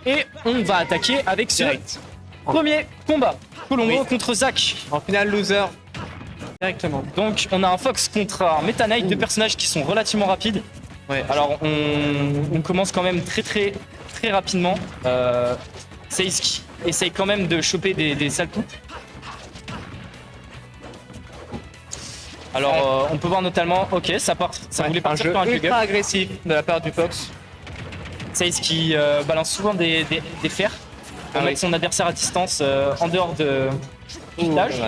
Et on va attaquer avec ce premier combat. Colombo contre Zach. En finale loser. Directement. Donc on a un Fox contre un Meta Knight, deux personnages qui sont relativement rapides. Ouais. Alors on commence quand même très rapidement. Seize qui essaye quand même de choper des sales coups. Alors on peut voir notamment, ok, ça voulait partir sur un ultra agressif de la part du Fox. Seize qui balance souvent des fers pour mettre son adversaire à distance en dehors du village.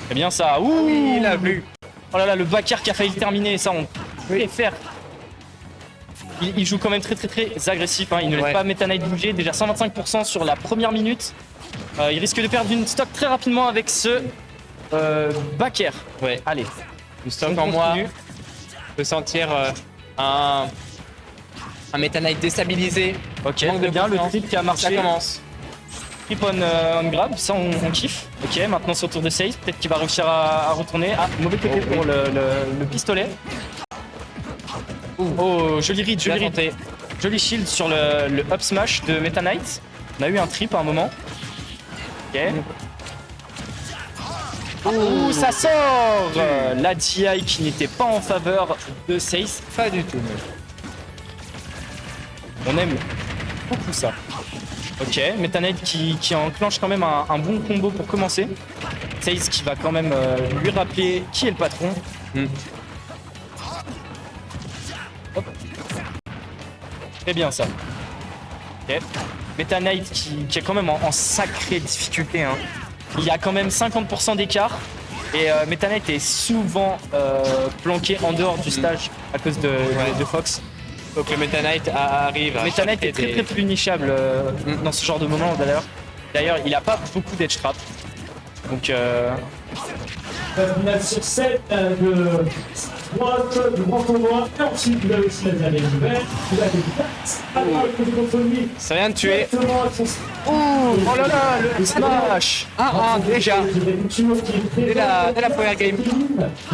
C'est bien ça. Ouh, oui, il a vu. Oh là là, le backer qui a failli terminer, ça on peut les faire. Il joue quand même très agressif, hein. Il ne laisse pas Meta Knight bouger, déjà 125% sur la première minute. Il risque de perdre une stock très rapidement avec ce backer. Ouais. Allez, Une stock en moi. Je peux sentir un Meta Knight déstabilisé. ok, Manque bien, de le confiance. trip qui a marché. Ça commence. Trip on grab, ça on kiffe. Ok, maintenant c'est au tour de Seize, peut-être qu'il va réussir à retourner. Ah, mauvais côté pour le pistolet. Oh, joli read, joli shield sur le up smash de Meta Knight. On a eu un trip à un moment. Ok. Ouh, ça sort. La DI qui n'était pas en faveur de Seize. Pas du tout. On aime beaucoup ça. Ok, Meta Knight qui enclenche quand même un bon combo pour commencer. Seize qui va quand même lui rappeler qui est le patron. Hop. Très bien ça. Ok. Meta Knight qui est quand même en sacrée difficulté, hein. Il y a quand même 50% d'écart. Et Meta Knight est souvent planqué en dehors du stage à cause de Fox. Donc le Meta Knight arrive à Meta Knight est très punishable dans ce genre de moment d'ailleurs. D'ailleurs, il n'a pas beaucoup d'edge trap. Donc La finale sur 7 de droite du grand tournoi. Et ensuite, vous avez aussi la dernière hiver. Vous avez 4 contre lui. C'est rien de tuer. Directement à son oh là là, le smash. Déjà. Dès la première game.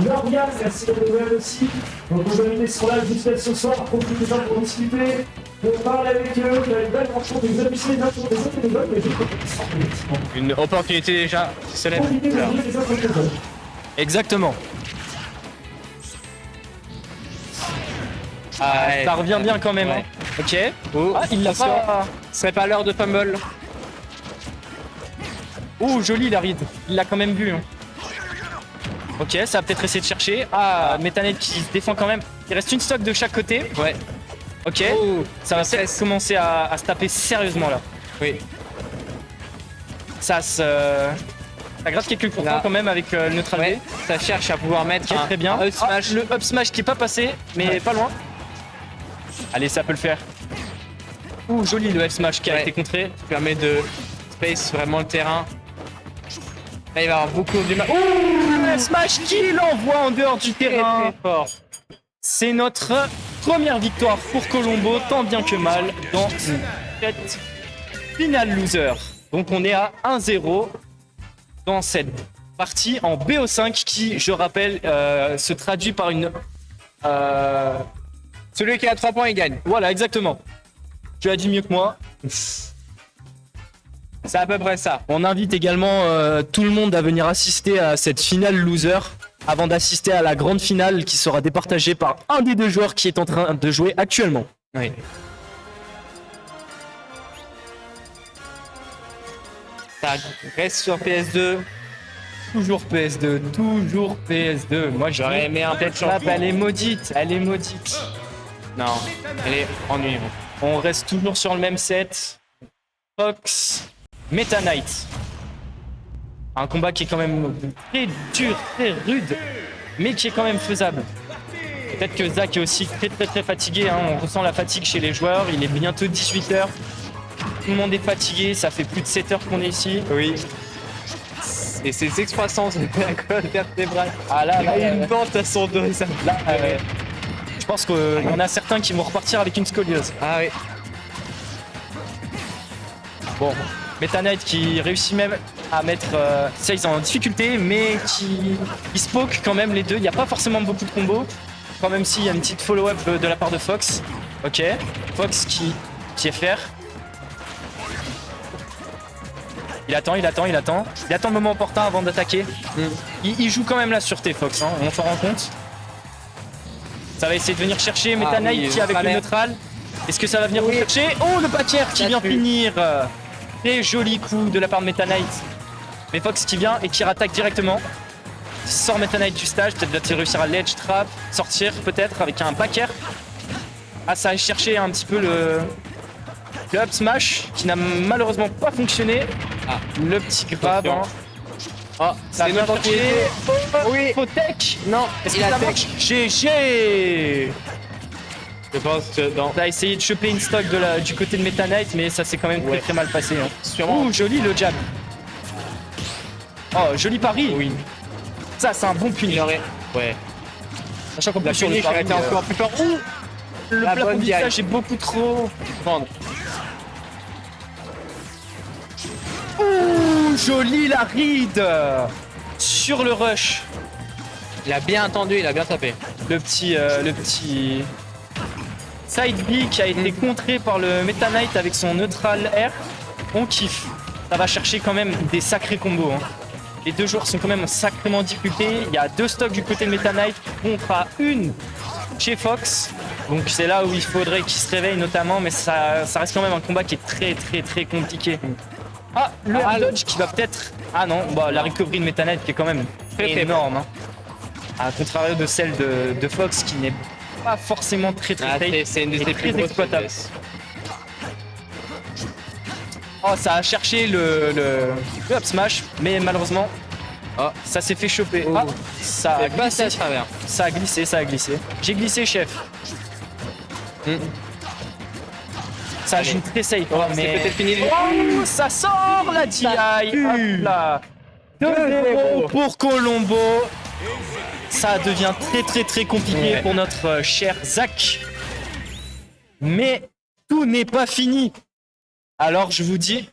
Lauriane, merci de nouvelles aussi. Donc vous avez sur live jusqu'à ce soir. Profitez-en pour discuter. On parle avec eux. Vous avez une belle rencontre. Vous avez essayé d'être des autres anecdotes, mais j'ai Une opportunité déjà. C'est célèbre. profité de jouer les autres anecdotes. Exactement. Ça revient bien quand même. Ouais. Hein. Ok. Oh, Ah, il l'a pas. Ce serait pas l'heure de fumble. Oh, joli la read. Il l'a quand même vu. Hein. Ok, ça va peut-être essayer de chercher. Ah, Meta Knight qui se défend quand même. Il reste une stock de chaque côté. Ouais. Ok. Oh, Ça va peut-être commencer à se taper sérieusement là. oui. Ça gratte quelques pourcents Là. quand même avec le neutral Ouais. B. Ça cherche à pouvoir mettre Ok, très bien. un up smash. Ah, le up smash qui est pas passé, mais pas loin. Allez, ça peut le faire. Ouh, joli le up smash qui a Ouais. été contré. Qui permet de space vraiment le terrain. Là, il va avoir beaucoup du mal. Ouh, le smash qui l'envoie en dehors du terrain. Très fort. C'est notre première victoire pour Colombo, tant bien que mal, dans cette finale loser. Donc on est à 1-0 dans cette partie en BO5 qui, je rappelle, se traduit par une... Celui qui a 3 points, il gagne. Voilà, exactement. Tu as dit mieux que moi. C'est à peu près ça. On invite également tout le monde à venir assister à cette finale loser avant d'assister à la grande finale qui sera départagée par un des deux joueurs qui est en train de jouer actuellement. Oui. Ça reste sur PS2. Toujours PS2, toujours PS2. Moi J'aurais aimé un peut-être champion. Elle est maudite, elle est maudite. Non, elle est ennuyante. On reste toujours sur le même set. Fox, Meta Knight. Un combat qui est quand même très dur, très rude, mais qui est quand même faisable. Peut-être que Zach est aussi très fatigué, hein. On ressent la fatigue chez les joueurs. Il est bientôt 18h. Tout le monde est fatigué, ça fait plus de 7 heures qu'on est ici. Oui. Et ses excroissances de la colonne vertébrale. Ah là, Il a une pente à son dos. Ça. là, je pense qu'il y en a certains qui vont repartir avec une scoliose. Ah oui. Bon, Meta Knight qui réussit même à mettre Seize en difficulté, mais qui se poke quand même les deux. Il n'y a pas forcément beaucoup de combos, quand même s'il y a une petite follow-up de la part de Fox. Ok, Fox qui Pied fer. Il attend, il attend, il attend. Il attend le moment opportun avant d'attaquer. Il joue quand même la sûreté, Fox, hein, on s'en rend compte. Ça va essayer de venir chercher Meta Knight oui, qui est avec le travers. neutral. Est-ce que ça va venir vous chercher? Oh, le backer qui Ça vient tue. finir. Très joli coup de la part de Meta Knight. Mais Fox qui vient et qui rattaque directement. Il sort Meta Knight du stage. Peut-être va-t-il réussir à ledge trap. Sortir peut-être avec un backer. Ah, ça a cherché un petit peu le up smash qui n'a malheureusement pas fonctionné. Ah. Le petit grab. Attention. Oh, ça C'est vient n'importe chercher. Oui. Faux tech. Non, Est-ce que il a ça tech. marche? GG. Je pense que non. On a essayé de choper une stock du côté de Meta Knight, mais ça s'est quand même très Ouais. très mal passé. Hein. Sûrement. Ouh, joli le jab. Oh, joli pari. Oui. Ça, c'est un bon puni. Il aurait. Ouais. Sachant qu'en La plus sur le finish aurait pari, été encore plus fort. Ouh, le la plafond bonne du direct. visage est beaucoup trop. prendre. Ouh, joli la ride. Sur le rush. Il a bien attendu, il a bien tapé. Le petit side B qui a été contré par le Meta Knight avec son neutral air. On kiffe. Ça va chercher quand même des sacrés combos. Hein. Les deux joueurs sont quand même sacrément en difficulté. Il y a 2 stocks du côté de Meta Knight contre à 1 chez Fox. Donc c'est là où il faudrait qu'il se réveille notamment, mais ça reste quand même un combat qui est très très très compliqué. Ah, le air dodge qui va peut-être... Ah non, bah, la recovery de Meta Knight qui est quand même Très, très énorme. Hein. À contrario de celle de Fox qui n'est pas forcément très très Ah, safe c'est une de et ses très plus grosses exploitable. faiblesses. Oh, ça a cherché le up smash, mais malheureusement, Oh. ça s'est fait choper. Oh. Ah, ça a C'est pas ça glissé. à travers. Ça a glissé, ça a glissé. J'ai glissé, chef. Ça Allez. joue très safe, Oh, hein, c'est mais... peut-être fini. Oh, ça sort la DI. Hop là. 2-0 pour Colombo. Ça devient très très très compliqué Ouais. pour notre cher Zach. Mais tout n'est pas fini. Alors je vous dis,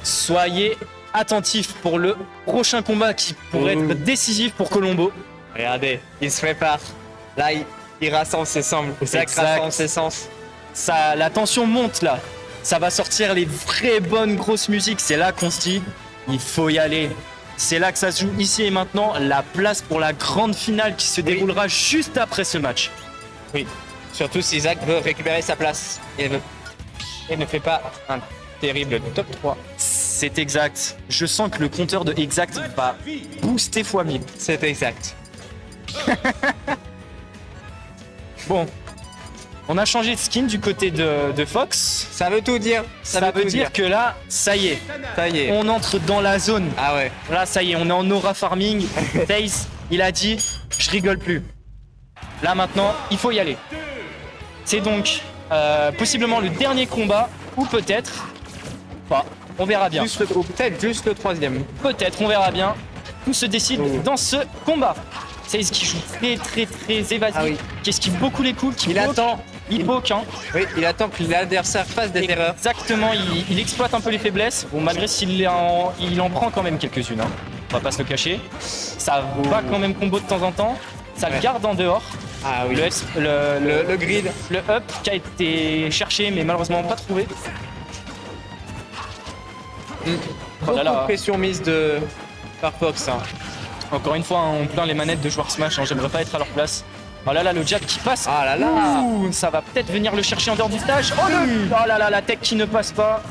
soyez attentifs pour le prochain combat qui pourrait être décisif pour Colombo. Regardez, il se prépare. Là, il rassemble ses sens. Zach Exact. rassemble ses sens. Ça, la tension monte là. Ça va sortir les vraies bonnes grosses musiques. C'est là qu'on se dit, il faut y aller. C'est là que ça se joue ici et maintenant. La place pour la grande finale qui se déroulera juste après ce match. Oui. Surtout si Zach veut récupérer sa place. Il ne fait pas un terrible top 3. C'est exact. Je sens que le compteur de exact va booster x 1000. C'est exact. Bon, on a changé de skin du côté de Fox. Ça veut tout dire. Ça veut dire que là, ça y est, Ça y est. on entre dans la zone. Ah ouais. Là, ça y est, on est en aura farming. Taze, il a dit, je rigole plus. Là maintenant, il faut y aller. C'est donc possiblement le dernier combat, ou peut-être pas. On verra bien. Ou peut-être juste le troisième. Peut-être, on verra bien. Tout se décide Oh. dans ce combat. Taze qui joue très très très évasif, Ah oui. qui esquive beaucoup les coups, qui Il poke. attend. Il poke, hein. Oui, il attend que l'adversaire fasse des erreurs. Exactement, il exploite un peu les faiblesses. Bon, malgré s'il il en prend quand même quelques-unes. Hein. On va pas se le cacher. Ça va quand même combo de temps en temps. Ça le Ouais. garde en dehors. Ah oui. Le Le grid. up qui a été cherché mais malheureusement pas trouvé. Beaucoup là là. de pression mise par Fox. Hein. Encore une fois, hein, on plaint les manettes de joueurs Smash. Hein. J'aimerais pas être à leur place. Oh là là, le jab qui passe. Ah là là. Ouh, ça va peut-être venir le chercher en dehors du stage. Oh, oh là là, la tech qui ne passe pas.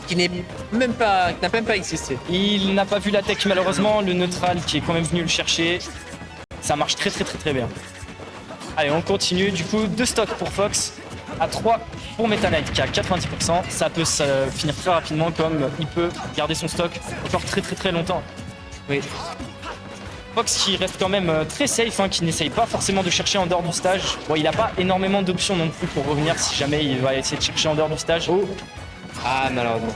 Qui n'a même pas existé. Il n'a pas vu la tech malheureusement, le neutral qui est quand même venu le chercher. Ça marche très très très très bien. Allez, on continue. Du coup, 2 stocks pour Fox, à 3 pour Meta Knight qui a 90%. Ça peut finir très rapidement comme il peut garder son stock encore très très très longtemps. Oui. Fox qui reste quand même très safe, hein, qui n'essaye pas forcément de chercher en dehors du stage. Bon, il n'a pas énormément d'options non plus pour revenir si jamais il va essayer de chercher en dehors du stage. Ah malheureusement.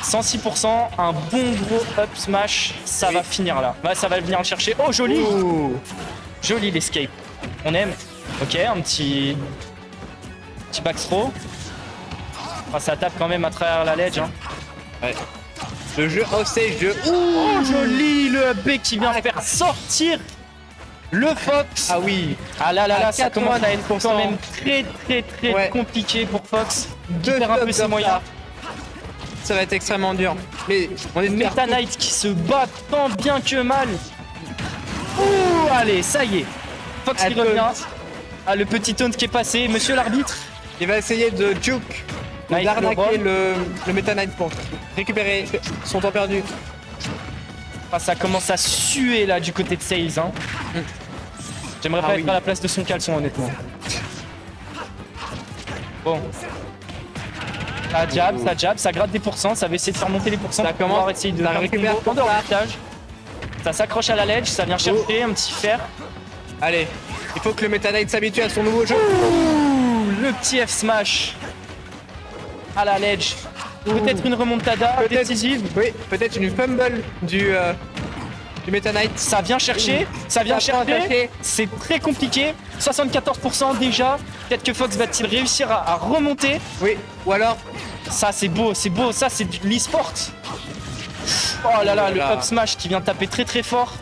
106%, un bon gros up smash, ça va finir là. Ouais, ça va venir le chercher. Oh, joli! Ouh. Joli l'escape. On aime. Ok, un petit back throw. Ah, ça tape quand même à travers la ledge. Hein. Ouais. Le jeu, oh c'est le jeu. Oh, joli le B qui vient faire sortir Le Fox. Ah oui. Ah là là là, À ça commence à être 90%. quand même très Ouais. compliqué pour Fox. Qui Deux perd un peu stocks ses comme moyens. Ça va être extrêmement dur. Mais on est Meta Knight qui se bat tant bien que mal. Ouh, allez, ça y est. Fox qui Taunt. revient. Ah, le petit taunt qui est passé. Monsieur l'arbitre. Il va essayer de juke, Knight d'arnaquer le le Meta Knight pour récupérer son temps perdu. Ah, ça commence à suer là du côté de Sales. Hein. J'aimerais pas oui. être à la place de son caleçon, honnêtement. Bon. Ça jab, ça gratte des pourcents, ça va essayer de faire monter les pourcents. Ça pour commence, pouvoir essayer de ça faire récupère en dehors pour ça. du village. Ça s'accroche à la ledge, ça vient chercher un petit fer. Allez, il faut que le Meta Knight s'habitue à son nouveau jeu. Ouh, le petit F smash à la ledge. Peut-être une remontada Peut-être- décisive. Oui, peut-être une fumble du Meta Knight. Ça vient chercher, ça vient Ça vient chercher. chercher. C'est très compliqué. 74% déjà. Peut-être que Fox va-t-il réussir à remonter. Oui, ou alors, Ça c'est beau, ça c'est de l'e-sport. Oh là là, le là. up smash qui vient taper très fort.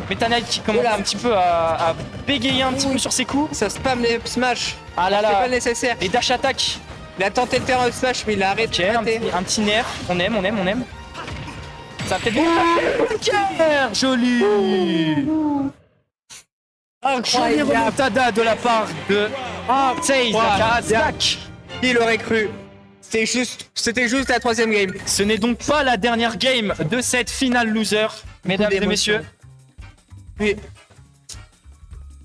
Meta Knight qui commence Oula. un petit peu à bégayer un petit peu sur ses coups. ça spam les up smash. Ah là C'est pas là, nécessaire. les dash attack. Il a tenté de faire un up smash, mais il a Ok, arrêté. un petit nerf. On aime. Ça a peut-être bien. Joli. Joli remontada de la part de Taze Kazak. Qui l'aurait cru? C'était juste la troisième game. Ce n'est donc pas la dernière game de cette finale loser, mesdames et d'émotion. messieurs. Oui.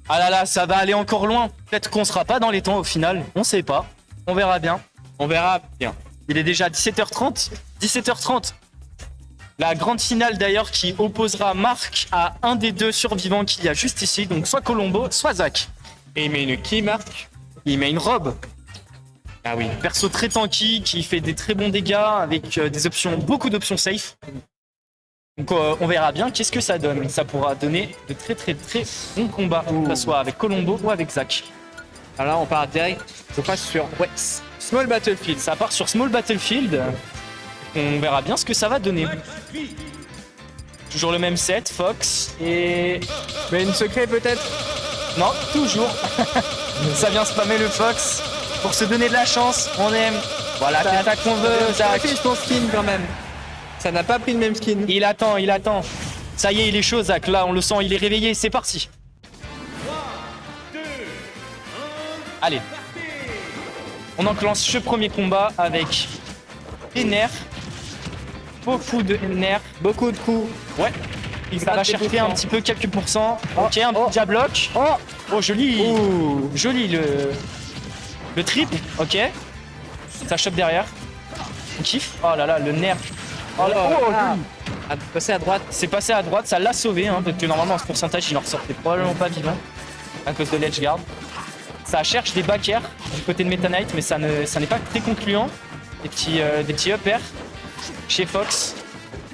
Ah là là, ça va aller encore loin. Peut-être qu'on sera pas dans les temps au final. On sait pas. On verra bien. On verra bien. Il est déjà 17h30. 17h30. La grande finale d'ailleurs qui opposera Marc à un des deux survivants qu'il y a juste ici. Donc soit Colombo, soit Zach. Et il met une qui marque? Il met une robe. Ah oui. Perso très tanky qui fait des très bons dégâts avec des options, beaucoup d'options safe. Donc on verra bien qu'est-ce que ça donne. Ça pourra donner de très bons combats, que ce soit avec Colombo ou avec Zach. Alors là, on part direct. Je passe sur Small Battlefield. Ça part sur Small Battlefield. On verra bien ce que ça va donner. Toujours le même set, Fox et... Mais une secret peut-être? Non, toujours. Ça vient spammer le Fox pour se donner de la chance. On aime. Voilà, c'est ça qu'on veut, Ça Zach. affiche ton skin quand même. Ça n'a pas pris le même skin. Il attend. Ça y est, il est chaud, Zach. Là, on le sent, il est réveillé. C'est parti. Allez. On enclenche ce premier combat avec des nerfs. Beaucoup de nerfs. Beaucoup de coups. Ouais. Ça va chercher un petit peu quelques pourcents. Ok, un petit jab lock. Oh, joli. Joli le trip. Ok. Ça chope derrière. On kiffe. Oh là là, le nerf. Oh là, joli. Passer à droite. C'est passé à droite, ça l'a sauvé, hein, parce que normalement, à ce pourcentage, il en ressortait probablement pas vivant à cause de l'edge guard. Ça cherche des back air du côté de Meta Knight, mais ça n'est pas très concluant. Des petits up air chez Fox.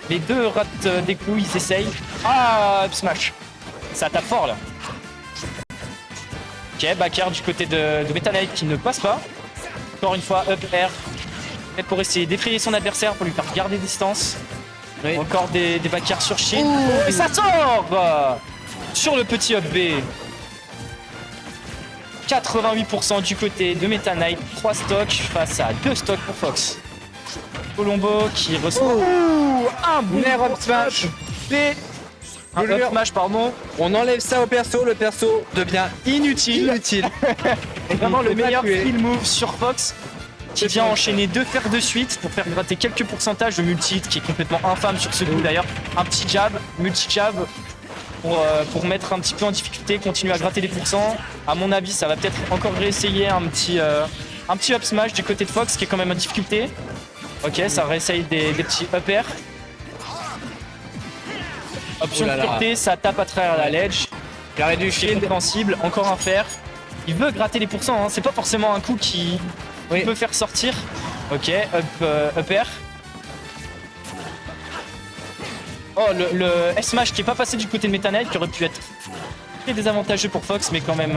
Les deux ratent des coups, ils essayent. Ah, up smash. Ça tape fort là. Ok, back air du côté de Meta Knight qui ne passe pas. Encore une fois, up air. Peut-être pour essayer d'effrayer son adversaire, pour lui faire garder distance. Oui. Encore des back air sur shield. Et ça sort sur le petit up B. 88% du côté de Meta Knight. 3 stocks face à 2 stocks pour Fox. Colombo qui reçoit un bon Nerf up smash. un up smash, pardon. On enlève ça au perso, le perso devient Inutile. Et Vraiment le il peut pas meilleur tuer. skill move sur Fox qui vient enchaîner 2 fers de suite pour faire gratter quelques pourcentages de multi-hit qui est complètement infâme sur ce coup d'ailleurs. Un petit jab, multi-jab pour mettre un petit peu en difficulté, continuer à gratter les pourcents. À mon avis, ça va peut-être encore réessayer un petit up smash du côté de Fox qui est quand même en difficulté. Ok, ça réessaye des petits up air. Option Oh là là. sûreté, ça tape à travers la ledge. Il aurait dû C'est shield. compréhensible, encore un fer. Il veut gratter les pourcents, hein. C'est pas forcément un coup qui peut faire sortir. Ok, up air. Oh, le S-Smash qui est pas passé du côté de Meta Knight, qui aurait pu être très désavantageux pour Fox, mais quand même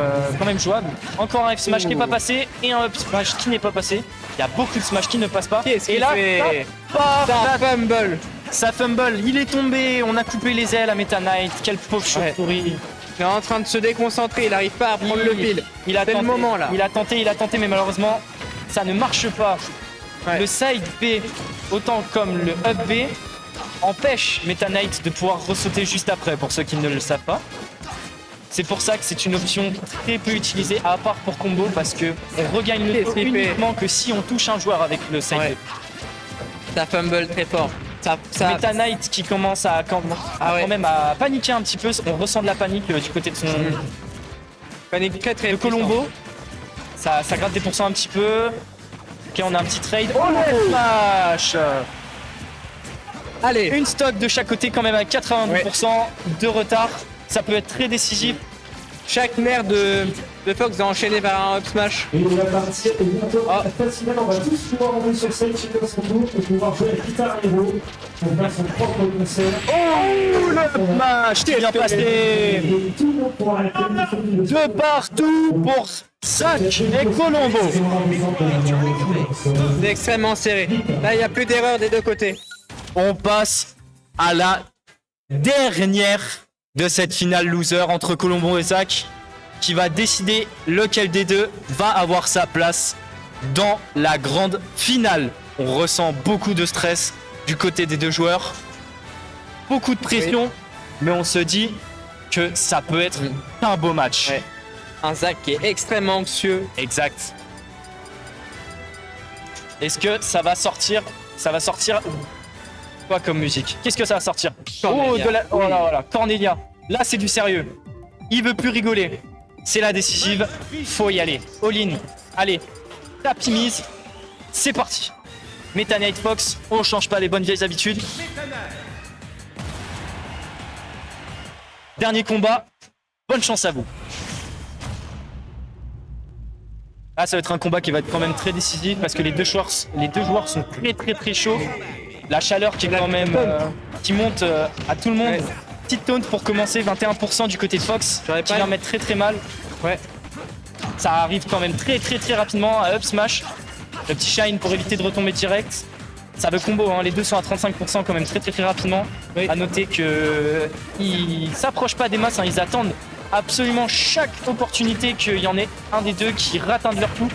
jouable. Encore un F-Smash qui est pas passé et un Up-Smash qui n'est pas passé. Il y a beaucoup de Smash qui ne passent pas. Qu'est-ce Et qu'il là, fait? paf, Ça fumble. ça fumble, il est tombé, on a coupé les ailes à Meta Knight. Quelle pauvre chauve-souris. Il est en train de se déconcentrer, il n'arrive pas à prendre le fil. Il a C'est tenté, le moment là. il a tenté, mais malheureusement, ça ne marche pas. Ouais. Le side B, autant comme le up B, empêche Meta Knight de pouvoir ressauter juste après, pour ceux qui ne le savent pas. C'est pour ça que c'est une option très peu utilisée, à part pour combo, parce que on regagne le taux uniquement que si on touche un joueur avec le side Ouais. B. Ça fumble très fort. Meta Knight qui commence à quand même à paniquer un petit peu, on ressent de la panique du côté de son Panique très très de Colombo. Ça gratte des pourcents un petit peu. Ok, on a un petit trade. Oh le smash! Allez, Une stock de chaque côté quand même à 90% de retard. Ça peut être très décisif. chaque mère de Fox va enchaîner par un up smash. Et il va partir et bientôt, facilement, on va tous pouvoir remonter sur scène, chacun son tour, et pouvoir jouer la guitare héros pour faire son propre concert. Oh le smash qui vient passer Et tout le monde pourra arrêter de partout pour Zach et Colombo. C'est extrêmement serré. Là, il n'y a plus d'erreur des deux côtés. On passe à la dernière de cette finale loser entre Colombo et Zach, qui va décider lequel des deux va avoir sa place dans la grande finale. On ressent beaucoup de stress du côté des deux joueurs, beaucoup de pression, mais on se dit que ça peut être un beau match. Ouais. Un Zach qui est extrêmement anxieux. Exact. Est-ce que ça va sortir quoi comme musique? Qu'est-ce que ça va sortir? Cornelia. Oh là, voilà, Cornelia. Là, c'est du sérieux. Il veut plus rigoler. C'est la décisive. Faut y aller. All-in. Allez. Tapis mise. C'est parti. Meta Knight Fox. On change pas les bonnes vieilles habitudes. Dernier combat. Bonne chance à vous. Ah, ça va être un combat qui va être quand même très décisif parce que les deux joueurs sont très chauds. La chaleur qui est quand même qui monte à tout le monde. Ouais. Petite taunt pour commencer, 21% du côté de Fox, J'aurais qui pas- vient mettre très mal. Ouais. Ça arrive quand même très rapidement à up smash. Le petit shine pour éviter de retomber direct. Ça veut combo, hein. Les deux sont à 35% quand même très rapidement. Oui. À noter que ils s'approchent pas des masses, hein. Ils attendent absolument chaque opportunité qu'il y en ait un des deux qui rate un de leurs coups.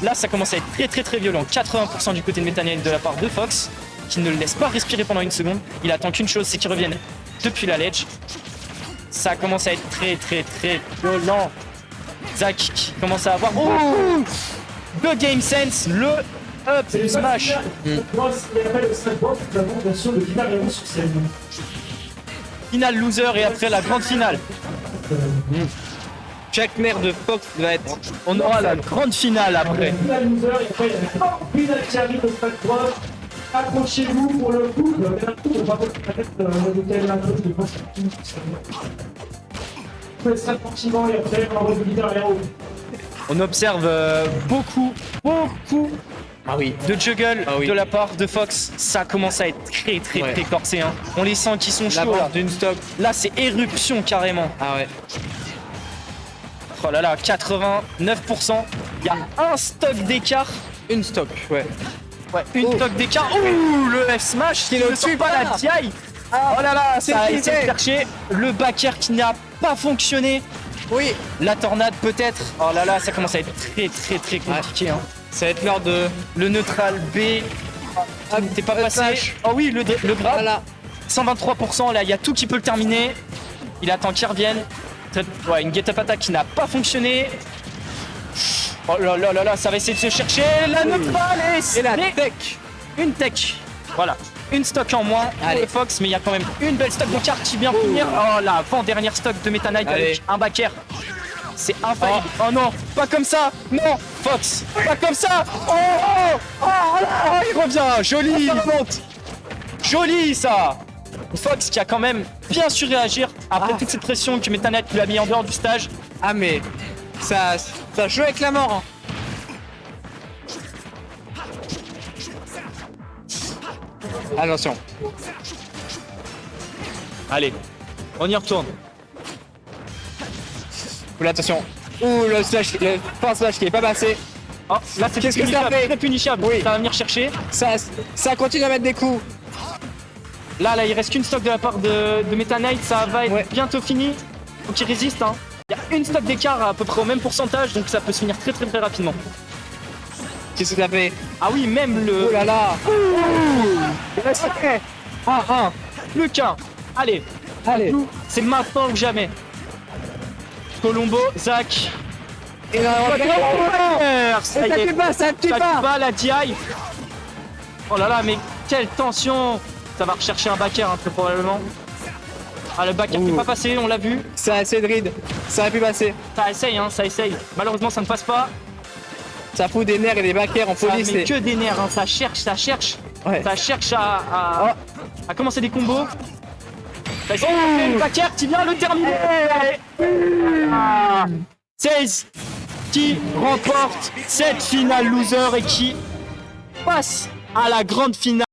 Là, ça commence à être très violent. 80% du côté de Meta Knight de la part de Fox, qui ne le laisse pas respirer pendant une seconde. Il attend qu'une chose, c'est qu'il revienne depuis la ledge. Ça commence à être très violent. Zach qui commence à avoir de game sense, le up C'est le smash. Moi, ce qu'on appelle le step box, nous avons bien sûr le guitare héros sur scène. Finale loser et après la grande finale. Chaque mère de Fox va être. On aura la grande finale après. Finale loser, et après, il y a une finale qui arrive au step box. Accrochez-vous pour le coup. On va peut-être lequel un peu de poste. On fait ça tranquillement et après, on va le guitare héros. On observe beaucoup Ah oui. de juggle Ah oui. de la part de Fox. Ça commence à être très Ouais. corsé, hein. On les sent qui sont La chauds là. vente d'une stock. Là, c'est éruption carrément. Ah ouais. Oh là là, 89%. Il y a un stock d'écart. Une stock, ouais. Ouais, une stock d'écart. Ouh, le F-Smash qui ne suit pas la TI. Oh là là, ça a c'est essayé de fait. chercher le backer qui n'a pas fonctionné. Oui. La tornade peut-être. Oh là là, ça commence à être très compliqué. Hein. Ça va être l'heure de. Le neutral B. Ah, t'es pas passé. Smash. Oh oui, le grab. Voilà. 123%, là, il y a tout qui peut le terminer. Il attend qu'il revienne. Ouais, une get-up attack qui n'a pas fonctionné. Oh là là là là, ça va essayer de se chercher. La neutral Et la mais tech. une tech. Voilà. Une stock en moins pour Allez. le Fox, mais il y a quand même une belle stock de cartes qui vient finir. Oh la avant-dernière stock de Meta Knight Allez. avec un backer. C'est infaillible. Oh non, pas comme ça. Non, Fox, pas comme ça. Oh là, il revient. Joli. Joli ça. Fox qui a quand même bien su réagir après toute cette pression que Meta Knight lui a mis en dehors du stage. Ah mais. Ça joue avec la mort. Hein. Attention. Allez, on y retourne. Oula, attention. Ouh, le slash, le force slash qui est pas passé. Oh, là c'est Qu'est-ce que ça punissable, fait? très punissable. Oui. Ça va venir chercher. Ça continue à mettre des coups. Là, il reste qu'une stock de la part de Meta Knight. Ça va être Ouais. bientôt fini. Faut qu'il résiste, hein. Il y a une stock d'écart à peu près au même pourcentage, donc ça peut se finir très rapidement. Qu'est-ce que t'as fait? Ah oui, même le... Oh là là! Ah, le K. Allez, Allez! c'est maintenant ou jamais. Colombo, Zach. Et là, Ça y est. ça tue Ça pas! va la DI. Oh là là, mais quelle tension. Ça va rechercher un backer, hein, très probablement. Ah, le backer qui n'est pas passé, on l'a vu. Ça a assez de ride. Ça aurait pu passer. Ça essaye, hein, ça essaye. Malheureusement, ça ne passe pas. Ça fout des nerfs et des backers en Ça folie. met que des nerfs, hein. Ça cherche. Ouais. Ça cherche à commencer des combos. Ça essaye de faire le backer qui vient le terminer. 16 qui remporte cette finale loser et qui passe à la grande finale.